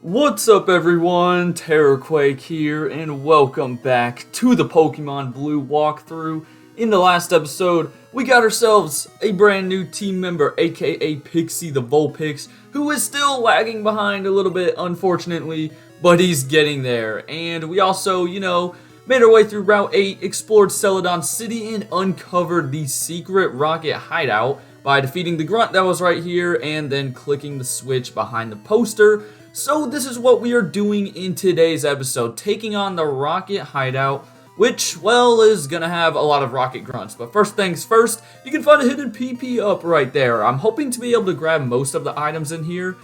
What's up everyone, Terrorquake here, and welcome back to the Pokemon Blue walkthrough. In the last episode, we got ourselves a brand new team member, aka Pixie the Vulpix, who is still lagging behind a little bit, unfortunately, but he's getting there. And we also, made our way through Route 8, explored Celadon City, and uncovered the secret rocket hideout by defeating the Grunt that was right here, and then clicking the switch behind the poster. So this is what we are doing in today's episode, taking on the Rocket Hideout, which, well, is gonna have a lot of Rocket Grunts. But first things first, you can find a hidden PP up right there. I'm hoping to be able to grab most of the items in here,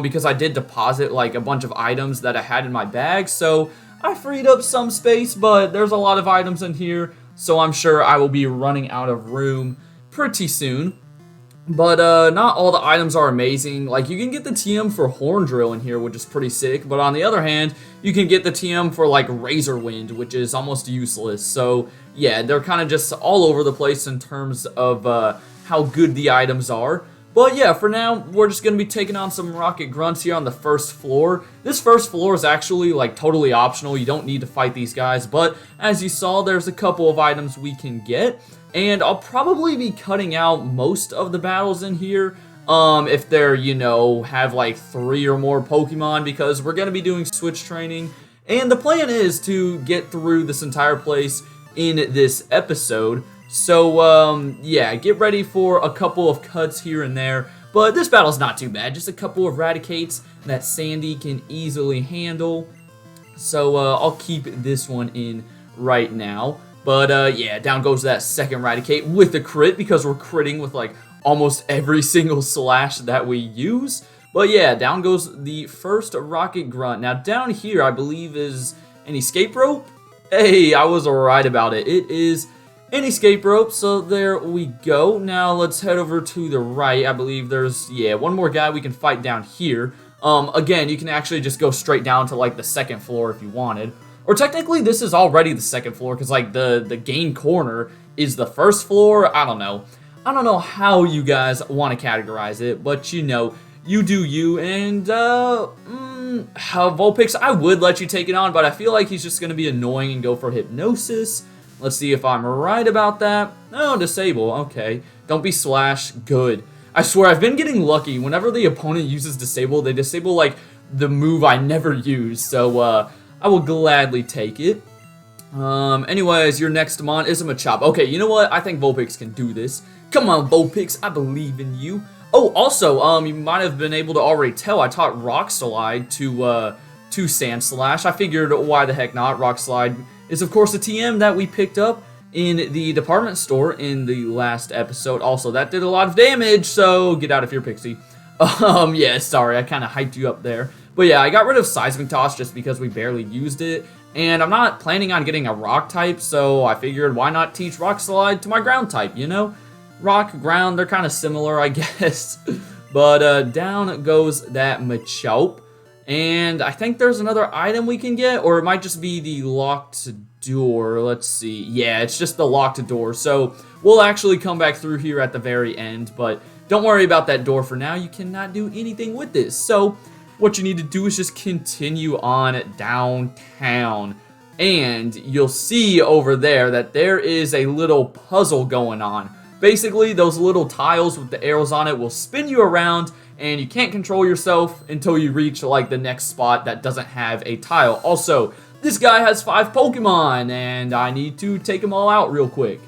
because I did deposit like a bunch of items that I had in my bag, so I freed up some space, but there's a lot of items in here, so I'm sure I will be running out of room pretty soon. But not all the items are amazing. Like, you can get the TM for Horn Drill in here, which is pretty sick. But on the other hand, you can get the TM for, like, Razor Wind, which is almost useless. So, yeah, they're kind of just all over the place in terms of how good the items are. But yeah, for now, we're just going to be taking on some Rocket Grunts here on the first floor. This first floor is actually, like, totally optional. You don't need to fight these guys. But as you saw, there's a couple of items we can get. And I'll probably be cutting out most of the battles in here if they're, have like 3 or more Pokemon, because we're going to be doing switch training. And the plan is to get through this entire place in this episode. So, yeah, get ready for a couple of cuts here and there. But this battle's not too bad. Just a couple of Raticates that Sandy can easily handle. So, I'll keep this one in right now. But, yeah, down goes that second Raticate with the crit, because we're critting with, like, almost every single slash that we use. But, yeah, down goes the first Rocket Grunt. Now, down here, I believe, is an escape rope. Hey, I was right about it. It is an escape rope, so there we go. Now, let's head over to the right. I believe there's, one more guy we can fight down here. Again, you can actually just go straight down to, like, the second floor if you wanted. Or technically, this is already the second floor, because, like, the gain corner is the first floor. I don't know. I don't know how you guys want to categorize it, but, you do you. And, Vulpix, I would let you take it on, but I feel like he's just going to be annoying and go for Hypnosis. Let's see if I'm right about that. Oh, Disable. Okay. Don't be Slash. Good. I swear, I've been getting lucky. Whenever the opponent uses Disable, they disable, like, the move I never use. So, I will gladly take it. Anyways, your next Mon is a Machop. Okay, you know what? I think Vulpix can do this. Come on, Vulpix. I believe in you. Oh, also, you might have been able to already tell I taught Rock Slide to Sandslash. I figured, why the heck not? Rock Slide is, of course, a TM that we picked up in the department store in the last episode. Also, that did a lot of damage, so get out of here, Pixie. Yeah, sorry, I kind of hyped you up there. But yeah, I got rid of Seismic Toss just because we barely used it. And I'm not planning on getting a Rock type, so I figured why not teach Rock Slide to my Ground type, Rock, Ground, they're kind of similar, I guess. But down goes that Machop. And I think there's another item we can get, or it might just be the locked door. Let's see. Yeah, it's just the locked door. So we'll actually come back through here at the very end, but don't worry about that door for now. You cannot do anything with this. So what you need to do is just continue on downtown. And you'll see over there that there is a little puzzle going on. Basically, those little tiles with the arrows on it will spin you around, and you can't control yourself until you reach, like, the next spot that doesn't have a tile. Also, this guy has 5 Pokemon, and I need to take them all out real quick.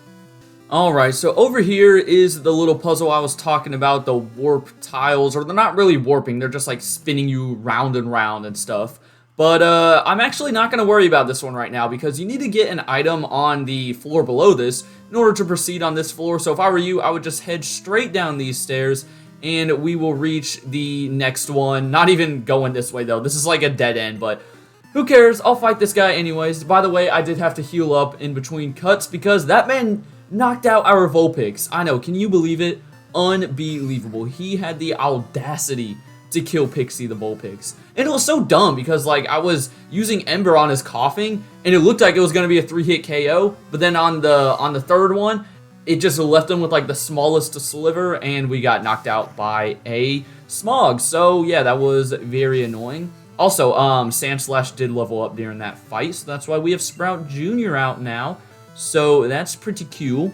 Alright, so over here is the little puzzle I was talking about, the warp tiles, or they're not really warping, they're just like spinning you round and round and stuff. But I'm actually not going to worry about this one right now, because you need to get an item on the floor below this in order to proceed on this floor. So if I were you, I would just head straight down these stairs, and we will reach the next one. Not even going this way though, this is like a dead end, but who cares, I'll fight this guy anyways. By the way, I did have to heal up in between cuts, because that man knocked out our Vulpix. I know, can you believe it? Unbelievable. He had the audacity to kill Pixie the Vulpix. And it was so dumb, because, like, I was using Ember on his coughing, and it looked like it was going to be a 3-hit KO, but then on the third one, it just left him with, like, the smallest sliver, and we got knocked out by a Smog. So, yeah, that was very annoying. Also, Sandslash did level up during that fight, so that's why we have Sprout Jr. out now. So that's pretty cool.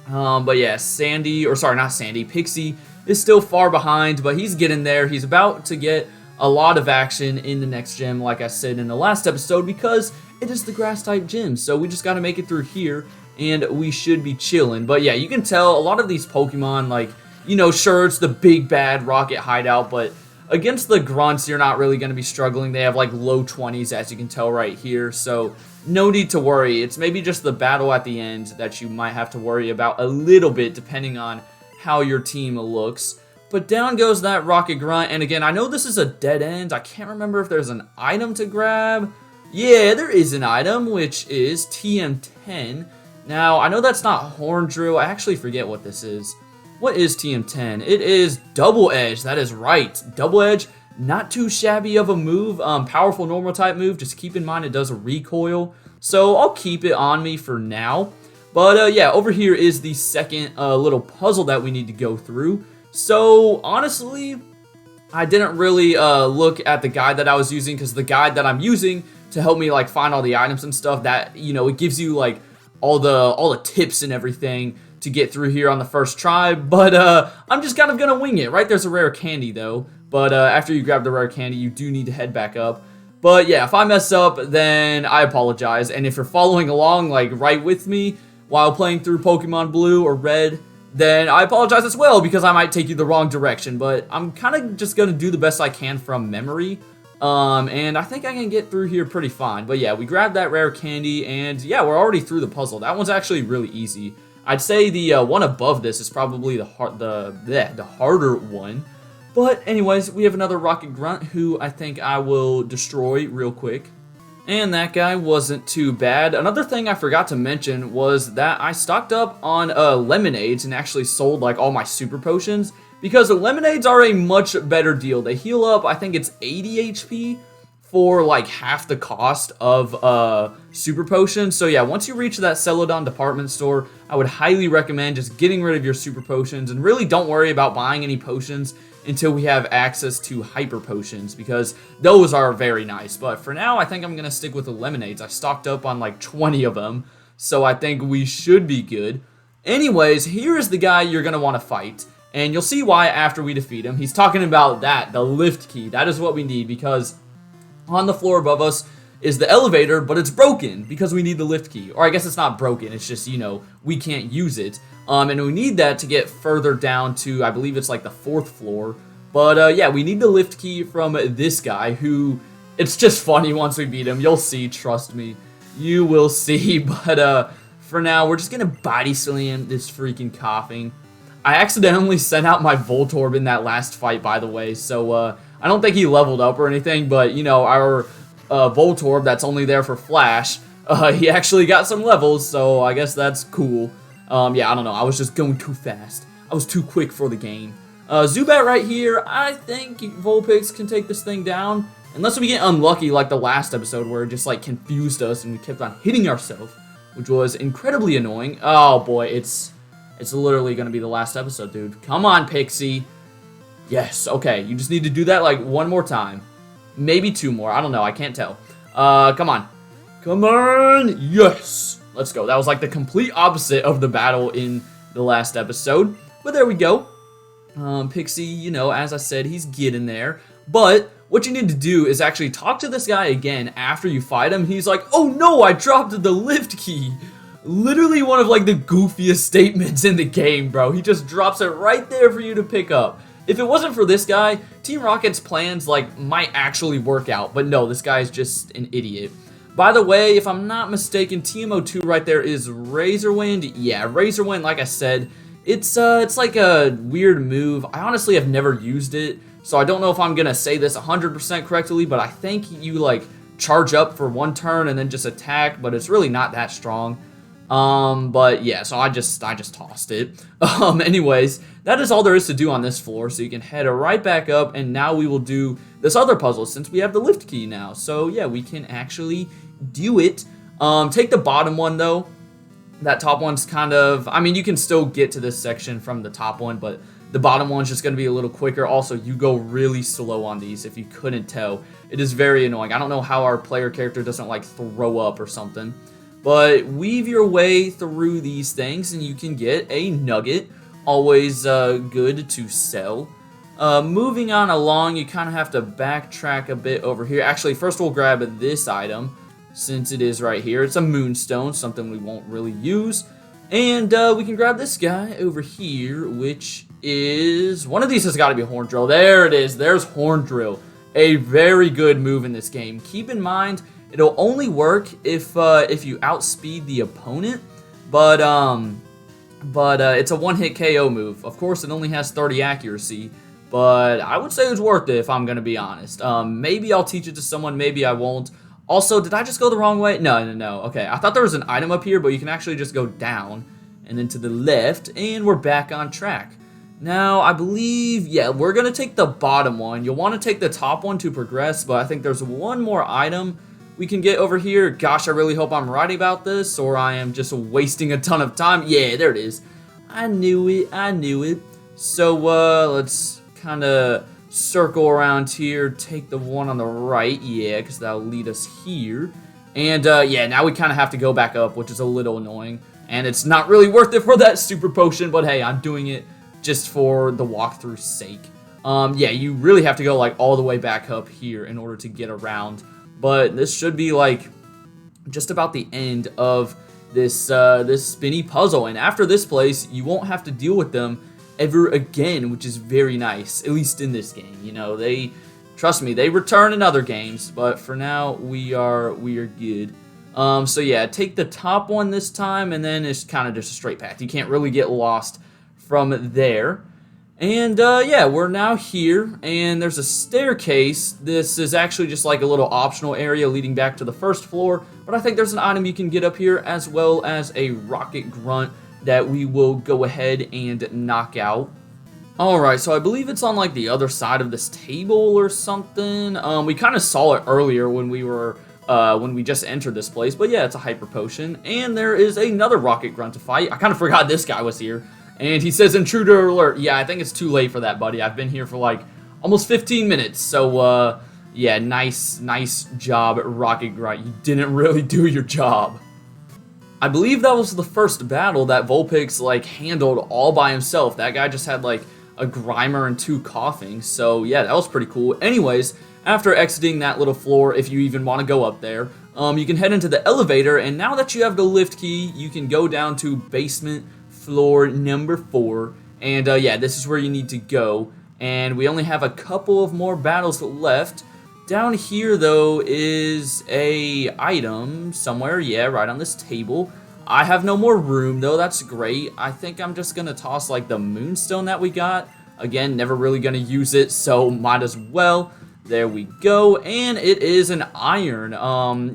But yeah, not Sandy, Pixie is still far behind, but he's getting there. He's about to get a lot of action in the next gym, like I said in the last episode, because it is the grass-type gym. So we just got to make it through here, and we should be chilling. But yeah, you can tell a lot of these Pokemon, like, you know, sure, it's the big bad Rocket Hideout, but against the Grunts, you're not really going to be struggling. They have like low 20s, as you can tell right here, so no need to worry. It's maybe just the battle at the end that you might have to worry about a little bit, depending on how your team looks. But down goes that Rocket Grunt, and again, I know this is a dead end. I can't remember if there's an item to grab. Yeah, there is an item, which is TM10. Now, I know that's not Horn Drill. I actually forget what this is. What is TM10? It is Double Edge. That is right. Double Edge, not too shabby of a move. Powerful normal type move. Just keep in mind it does a recoil. So I'll keep it on me for now. But yeah, over here is the second little puzzle that we need to go through. So honestly, I didn't really look at the guide that I was using, because the guide that I'm using to help me like find all the items and stuff, that, you know, it gives you like all the tips and everything to get through here on the first try. But I'm just kind of gonna wing it, right? There's a rare candy though, but after you grab the rare candy, you do need to head back up. But yeah, if I mess up, then I apologize. And if you're following along like right with me while playing through Pokemon Blue or Red, then I apologize as well, because I might take you the wrong direction. But I'm kind of just gonna do the best I can from memory. And I think I can get through here pretty fine. But yeah, we grabbed that rare candy, and yeah, we're already through the puzzle. That one's actually really easy. I'd say the one above this is probably the harder one. But anyways, we have another Rocket Grunt who I think I will destroy real quick. And that guy wasn't too bad. Another thing I forgot to mention was that I stocked up on lemonades and actually sold like all my super potions, because the lemonades are a much better deal. They heal up, I think it's 80 HP for like half the cost of super potions. So yeah, once you reach that Celadon department store, I would highly recommend just getting rid of your super potions, and really don't worry about buying any potions until we have access to hyper potions, because those are very nice. But for now, I think I'm gonna stick with the lemonades. I stocked up on like 20 of them, so I think we should be good. Anyways, here is the guy you're gonna want to fight, and you'll see why after we defeat him. He's talking about the lift key. That is what we need, because on the floor above us is the elevator, but it's broken because we need the lift key. Or I guess it's not broken, it's just, you know, we can't use it. And we need that to get further down to, I believe it's like the 4th floor. But yeah, we need the lift key from this guy, who, it's just funny once we beat him. You'll see, trust me. You will see. But for now, we're just gonna body slam this freaking coughing. I accidentally sent out my Voltorb in that last fight, by the way, so I don't think he leveled up or anything, but, you know, our Voltorb that's only there for Flash, he actually got some levels, so I guess that's cool. Yeah, I don't know, I was just going too fast. I was too quick for the game. Zubat right here, I think Vulpix can take this thing down, unless we get unlucky like the last episode where it just, like, confused us and we kept on hitting ourselves, which was incredibly annoying. Oh, boy, it's literally gonna be the last episode, dude. Come on, Pixie. Yes, okay, you just need to do that, like, one more time. Maybe 2 more, I don't know, I can't tell. Come on. Come on! Yes! Let's go. That was, like, the complete opposite of the battle in the last episode. But there we go. Pixie, you know, as I said, he's getting there. But what you need to do is actually talk to this guy again after you fight him. He's like, oh no, I dropped the lift key. Literally one of like the goofiest statements in the game, bro. He just drops it right there for you to pick up. If it wasn't for this guy, Team Rocket's plans like might actually work out. But no, this guy's just an idiot. By the way, if I'm not mistaken, TMO2 right there is Razor Wind. Yeah, Razor Wind, like I said, it's like a weird move. I honestly have never used it, so I don't know if I'm gonna say this 100% correctly, but I think you like charge up for 1 turn and then just attack, but it's really not that strong. But yeah, so I just tossed it. Anyways, that is all there is to do on this floor, so you can head right back up, and now we will do this other puzzle since we have the lift key now. So yeah, we can actually do it. Take the bottom one though. That top one's kind of, I mean, you can still get to this section from the top one, but The bottom one's just going to be a little quicker. Also, you go really slow on these, if you couldn't tell. It is very annoying. I don't know how our player character doesn't, like, throw up or something. But weave your way through these things, and you can get a nugget. Always good to sell. Moving on along, you kind of have to backtrack a bit over here. Actually, first we'll grab this item, since it is right here. It's a Moonstone, something we won't really use. And we can grab this guy over here, which is... one of these has got to be Horn Drill. There it is. There's Horn Drill. A very good move in this game. Keep in mind, it'll only work if you outspeed the opponent. But it's a one-hit KO move. Of course, it only has 30 accuracy. But I would say it's worth it if I'm going to be honest. Maybe I'll teach it to someone. Maybe I won't. Also, did I just go the wrong way? No. Okay, I thought there was an item up here, but you can actually just go down and then to the left, and we're back on track. Now, I believe, yeah, we're going to take the bottom one. You'll want to take the top one to progress, but I think there's one more item we can get over here. Gosh, I really hope I'm right about this, or I am just wasting a ton of time. Yeah, there it is. I knew it. So, let's kind of circle around here, take the one on the right, yeah, because that'll lead us here. And, yeah, now we kind of have to go back up, which is a little annoying. And it's not really worth it for that super potion, but hey, I'm doing it just for the walkthrough's sake. Yeah, you really have to go, like, all the way back up here in order to get around. But this should be, like, just about the end of this, this spinny puzzle. And after this place, you won't have to deal with them ever again, which is very nice, at least in this game. You know, trust me, they return in other games, but for now, we are good. So yeah, take the top one this time, and then it's kind of just a straight path. You can't really get lost from there. And yeah, we're now here, and there's a staircase. This is actually just like a little optional area leading back to the first floor, but I think there's an item you can get up here, as well as a rocket grunt that we will go ahead and knock out. Alright, so I believe it's on like the other side of this table or something. We kind of saw it earlier when we just entered this place, but yeah, it's a hyper potion. And there is another rocket grunt to fight. I kind of forgot this guy was here. And he says, intruder alert. Yeah, I think it's too late for that, buddy. I've been here for like almost 15 minutes. So, yeah, nice job, rocket grunt. You didn't really do your job. I believe that was the first battle that Vulpix, like, handled all by himself. That guy just had, like, a Grimer and 2 coughing. So, yeah, that was pretty cool. Anyways, after exiting that little floor, if you even want to go up there, you can head into the elevator. And now that you have the lift key, you can go down to basement floor number 4. And, yeah, this is where you need to go. And we only have a couple of more battles left. Down here, though, is a item somewhere. Yeah, right on this table. I have no more room, though. That's great. I think I'm just going to toss, like, the Moonstone that we got. Again, never really going to use it, so might as well. There we go. And it is an iron.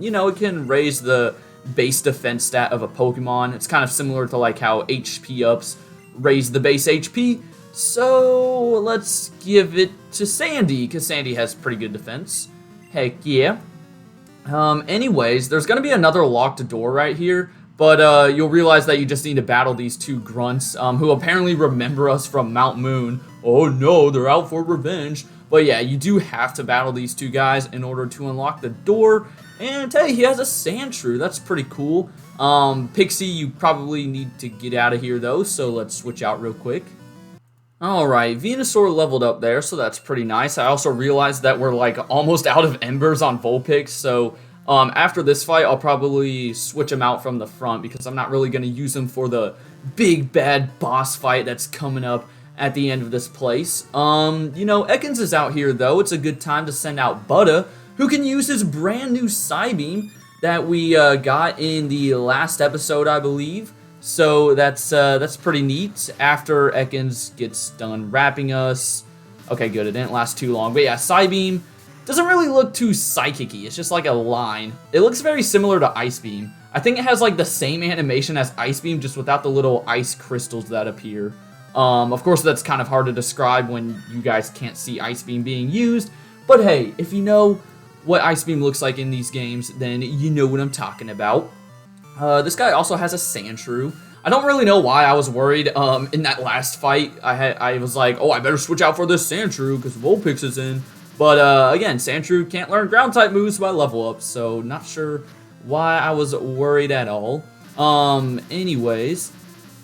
You know, it can raise the base defense stat of a Pokemon. It's kind of similar to, like, how HP ups raise the base HP. So, let's give it to Sandy, because Sandy has pretty good defense. Heck yeah. Anyways, there's going to be another locked door right here, but you'll realize that you just need to battle these 2 grunts, who apparently remember us from Mount Moon. Oh no, they're out for revenge. But yeah, you do have to battle these 2 guys in order to unlock the door. And hey, he has a Sandshrew. That's pretty cool. Pixie, you probably need to get out of here, though, so let's switch out real quick. Alright, Venusaur leveled up there, so that's pretty nice. I also realized that we're like almost out of embers on Vulpix, so after this fight, I'll probably switch him out from the front because I'm not really going to use him for the big bad boss fight that's coming up at the end of this place. You know, Ekans is out here though. It's a good time to send out Butta, who can use his brand new Psybeam that we got in the last episode, I believe. So that's pretty neat. After Ekans gets done wrapping us. Okay, good. It didn't last too long. But yeah, Psybeam doesn't really look too psychic-y. It's just like a line. It looks very similar to Ice Beam. I think it has like the same animation as Ice Beam, just without the little ice crystals that appear. Of course, that's kind of hard to describe when you guys can't see Ice Beam being used. But hey, if you know what Ice Beam looks like in these games, then you know what I'm talking about. This guy also has a Sandshrew. I don't really know why I was worried in that last fight. I was like, oh, I better switch out for this Sandshrew because Vulpix is in. But again, Sandshrew can't learn ground type moves by level up, so not sure why I was worried at all. Anyways,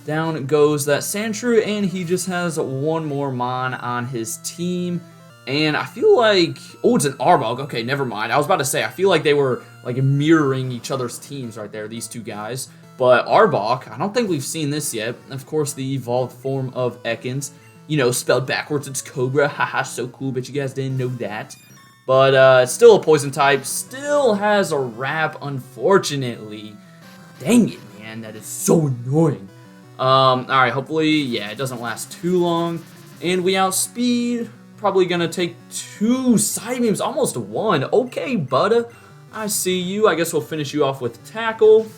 down goes that Sandshrew, and he just has one more Mon on his team. And I feel like, oh, it's an Arbok. Okay, never mind. I was about to say, I feel like they were like mirroring each other's teams right there, these two guys. But Arbok, I don't think we've seen this yet. Of course, the evolved form of Ekans. You know, spelled backwards, it's Cobra. Haha, so cool, but you guys didn't know that. But it's still a poison type. Still has a wrap, unfortunately. Dang it, man. That is so annoying. Alright, hopefully, yeah, it doesn't last too long. And we outspeed. Probably gonna take 2 side beams, almost 1. Okay, bud. I see you. I guess we'll finish you off with Tackle.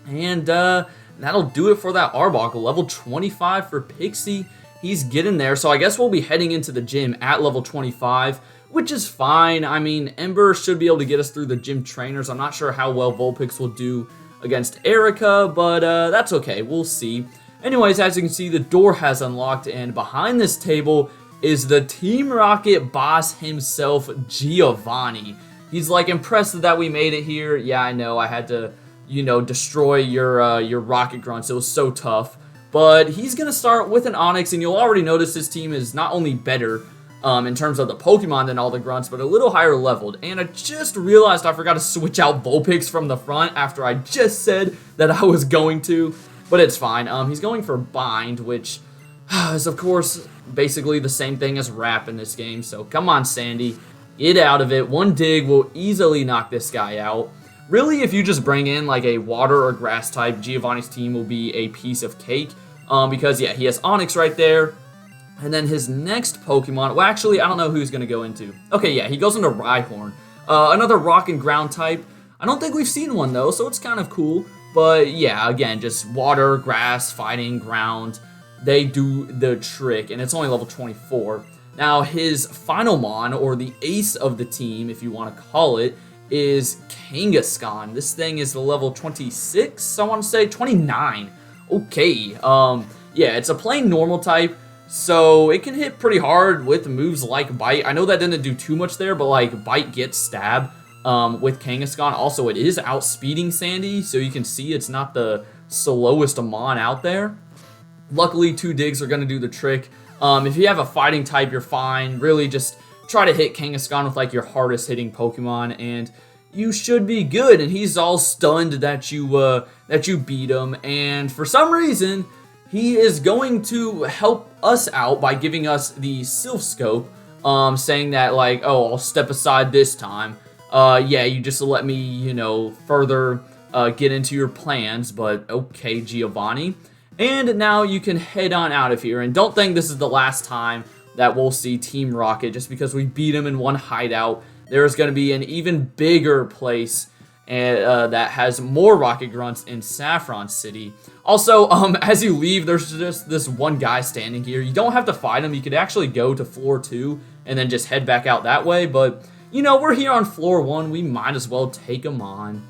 And that'll do it for that Arbok. Level 25 for Pixie. He's getting there. So I guess we'll be heading into the gym at level 25, which is fine. I mean, Ember should be able to get us through the gym trainers. I'm not sure how well Vulpix will do against Erica, but that's okay. We'll see. Anyways, as you can see, the door has unlocked, and behind this table is the Team Rocket boss himself, Giovanni. He's like impressed that we made it here. Yeah, I know I had to, you know, destroy your rocket grunts. It was so tough. But he's gonna start with an Onix, and you'll already notice his team is not only better in terms of the Pokemon than all the grunts, but a little higher leveled. And I just realized I forgot to switch out Vulpix from the front after I just said that I was going to. But it's fine. He's going for Bind, which is, of course, basically the same thing as Wrap in this game. So come on, Sandy. Get out of it. One dig will easily knock this guy out. Really, if you just bring in like a water or grass type, Giovanni's team will be a piece of cake. Because, yeah, he has Onix right there. And then his next Pokemon, well, actually, I don't know who he's going to go into. Okay, yeah, he goes into Rhyhorn. Another rock and ground type. I don't think we've seen one, though, so it's kind of cool. But, yeah, again, just water, grass, fighting, ground. They do the trick, and it's only level 24. Now, his final Mon, or the ace of the team, if you want to call it, is Kangaskhan. This thing is the level 26, I want to say, 29. Okay, yeah, it's a plain normal type, so it can hit pretty hard with moves like Bite. I know that didn't do too much there, but like Bite gets Stab with Kangaskhan. Also, it is outspeeding Sandy, so you can see it's not the slowest Mon out there. Luckily, 2 digs are going to do the trick. If you have a fighting type, you're fine. Really, just try to hit Kangaskhan with like your hardest hitting Pokemon, and you should be good. And he's all stunned that you beat him. And for some reason, he is going to help us out by giving us the Sylph Scope, saying that like, oh, I'll step aside this time. Yeah, you just let me, you know, further get into your plans. But okay, Giovanni. And now you can head on out of here. And don't think this is the last time that we'll see Team Rocket. Just because we beat him in one hideout, there's going to be an even bigger place that has more Rocket Grunts in Saffron City. Also, as you leave, there's just this one guy standing here. You don't have to fight him. You could actually go to floor 2 and then just head back out that way. But, you know, we're here on floor 1. We might as well take him on.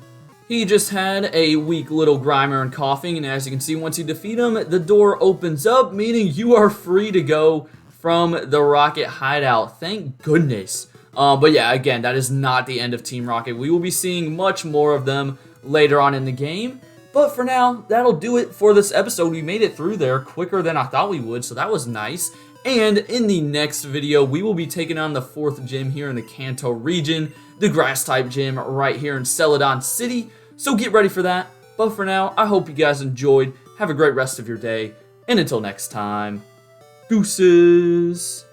He just had a weak little Grimer and coughing, and as you can see, once you defeat him, the door opens up, meaning you are free to go from the Rocket Hideout. Thank goodness. But yeah, again, that is not the end of Team Rocket. We will be seeing much more of them later on in the game. But for now, that'll do it for this episode. We made it through there quicker than I thought we would, so that was nice. And in the next video, we will be taking on the 4th gym here in the Kanto region, the Grass-type gym right here in Celadon City. So get ready for that. But for now, I hope you guys enjoyed. Have a great rest of your day. And until next time, deuces.